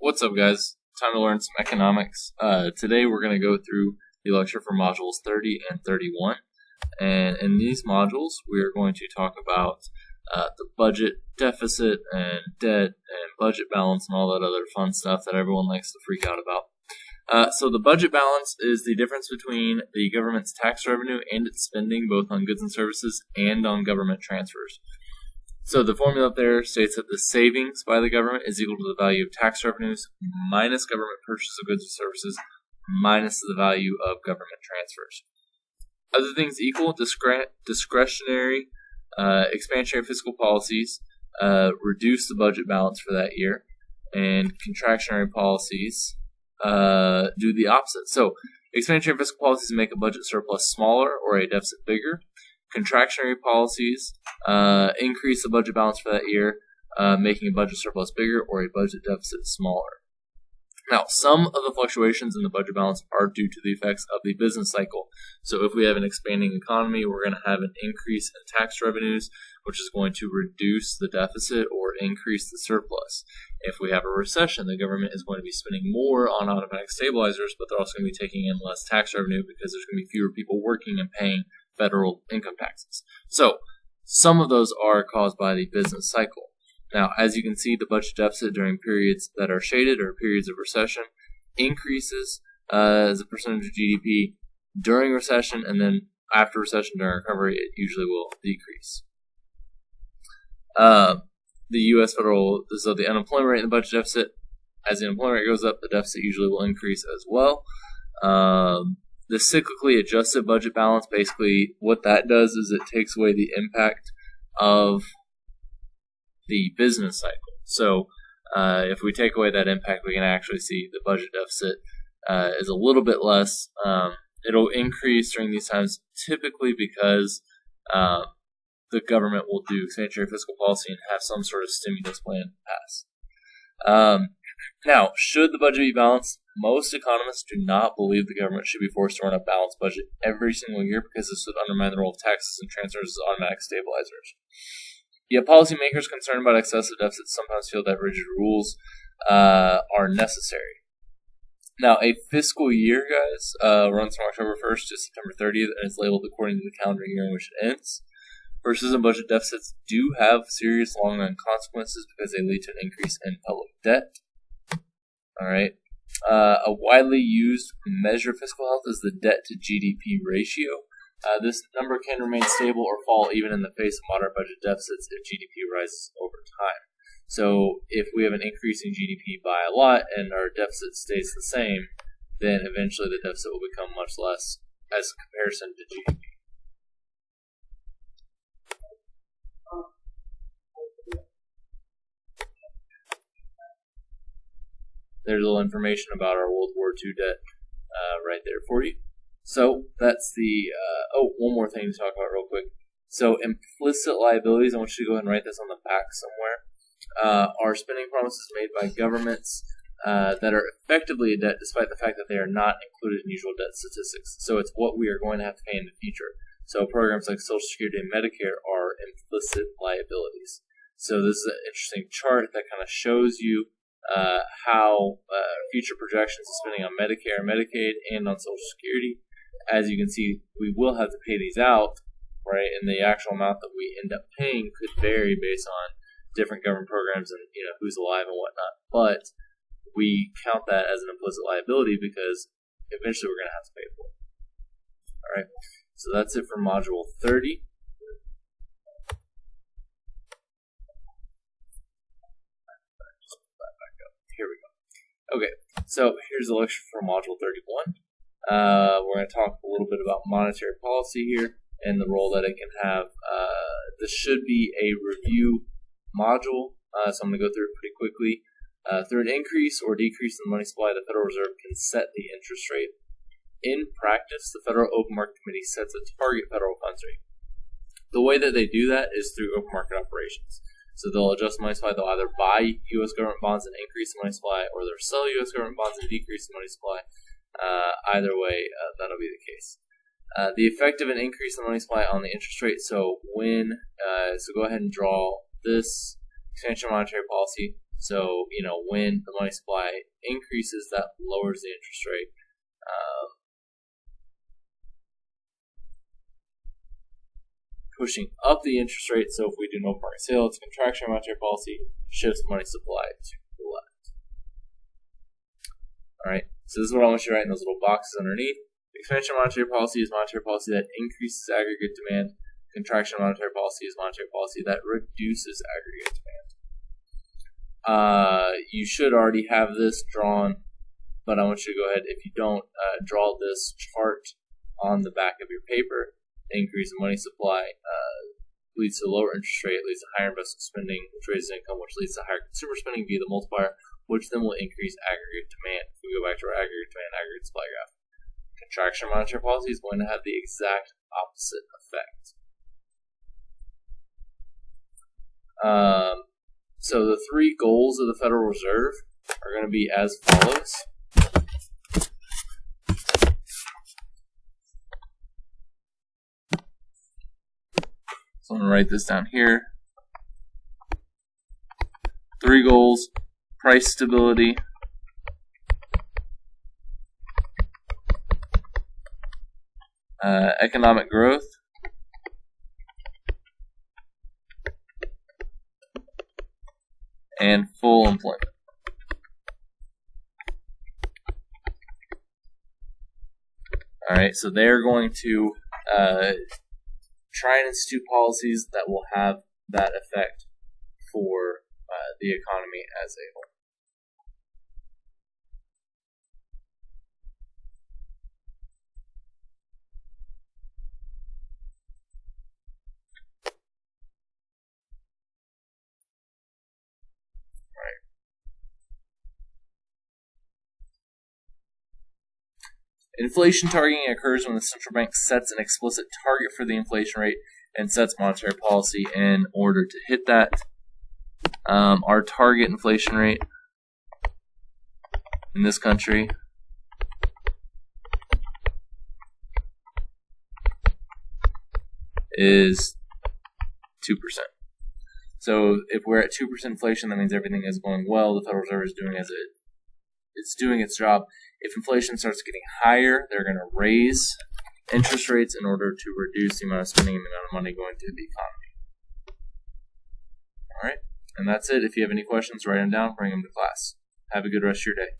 What's up, guys? Time to learn some economics. Today we're going to go through the lecture for modules 30 and 31. And in these modules, we are going to talk about the budget deficit and debt and budget balance and all that other fun stuff that everyone likes to freak out about. So the budget balance is the difference between the government's tax revenue and its spending, both on goods and services and on government transfers. So the formula up there states that the savings by the government is equal to the value of tax revenues minus government purchase of goods or services minus the value of government transfers. Other things equal, discretionary expansionary fiscal policies reduce the budget balance for that year, and contractionary policies do the opposite. So expansionary fiscal policies make a budget surplus smaller or a deficit bigger. Contractionary policies increase the budget balance for that year, making a budget surplus bigger or a budget deficit smaller. Now, some of the fluctuations in the budget balance are due to the effects of the business cycle. So if we have an expanding economy, we're going to have an increase in tax revenues, which is going to reduce the deficit or increase the surplus. If we have a recession, the government is going to be spending more on automatic stabilizers, but they're also going to be taking in less tax revenue because there's going to be fewer people working and paying federal income taxes. So some of those are caused by the business cycle. Now, as you can see, the budget deficit during periods that are shaded or periods of recession increases as a percentage of GDP during recession, and then after recession during recovery, it usually will decrease. The U.S. so the unemployment rate and the budget deficit, as the unemployment rate goes up, the deficit usually will increase as well. The cyclically adjusted budget balance, basically what that does is it takes away the impact of the business cycle. So if we take away that impact, we can actually see the budget deficit is a little bit less. It'll increase during these times typically because the government will do expansionary fiscal policy and have some sort of stimulus plan pass. Now, should the budget be balanced? Most economists do not believe the government should be forced to run a balanced budget every single year because this would undermine the role of taxes and transfers as automatic stabilizers. Yet policymakers concerned about excessive deficits sometimes feel that rigid rules are necessary. Now, a fiscal year, guys, runs from October 1st to September 30th and is labeled according to the calendar year in which it ends. Purchases and budget deficits do have serious long-run consequences because they lead to an increase in public debt. All right. A widely used measure of fiscal health is the debt to GDP ratio. This number can remain stable or fall even in the face of moderate budget deficits if GDP rises over time. So if we have an increase in GDP by a lot and our deficit stays the same, then eventually the deficit will become much less as a comparison to GDP. There's a little information about our World War II debt right there for you. So that's the, one more thing to talk about real quick. So implicit liabilities, I want you to go ahead and write this on the back somewhere, are spending promises made by governments that are effectively a debt despite the fact that they are not included in usual debt statistics. So it's what we are going to have to pay in the future. So programs like Social Security and Medicare are implicit liabilities. So this is an interesting chart that kind of shows you how future projections of spending on Medicare, Medicaid, and on Social Security. As you can see, we will have to pay these out, right? And the actual amount that we end up paying could vary based on different government programs and who's alive and whatnot. But we count that as an implicit liability because eventually we're going to have to pay for it. All right. So that's it for Module 30. Here we go. Okay, so here's the lecture for Module 31. We're going to talk a little bit about monetary policy here and the role that it can have. This should be a review module, so I'm going to go through it pretty quickly. Through an increase or decrease in the money supply, the Federal Reserve can set the interest rate. In practice, the Federal Open Market Committee sets a target federal funds rate. The way that they do that is through open market operations. So they'll adjust the money supply. They'll either buy U.S. government bonds and increase the money supply, or they'll sell U.S. government bonds and decrease the money supply. Either way, that'll be the case. The effect of an increase in the money supply on the interest rate. So go ahead and draw this expansion monetary policy. So, when the money supply increases, that lowers the interest rate. Pushing up the interest rate, so if we do no market sale, it's contraction monetary policy, shifts money supply to the left. Alright, so this is what I want you to write in those little boxes underneath. Expansion monetary policy is monetary policy that increases aggregate demand. Contraction monetary policy is monetary policy that reduces aggregate demand. You should already have this drawn, but I want you to go ahead, if you don't, draw this chart on the back of your paper. Increase in money supply leads to lower interest rate, leads to higher investment spending, which raises income, which leads to higher consumer spending via the multiplier, which then will increase aggregate demand. If we go back to our aggregate demand, aggregate supply graph, contraction monetary policy is going to have the exact opposite effect. So the three goals of the Federal Reserve are going to be as follows. So I'm going to write this down here. 3 goals: price stability, economic growth, and full employment. Alright, so they're going to try and institute policies that will have that effect for the economy as a whole. Inflation targeting occurs when the central bank sets an explicit target for the inflation rate and sets monetary policy in order to hit that. Our target inflation rate in this country is 2%. So if we're at 2% inflation, that means everything is going well. The Federal Reserve is doing it's doing its job. If inflation starts getting higher, they're going to raise interest rates in order to reduce the amount of spending and the amount of money going to the economy. All right, and that's it. If you have any questions, write them down, bring them to class. Have a good rest of your day.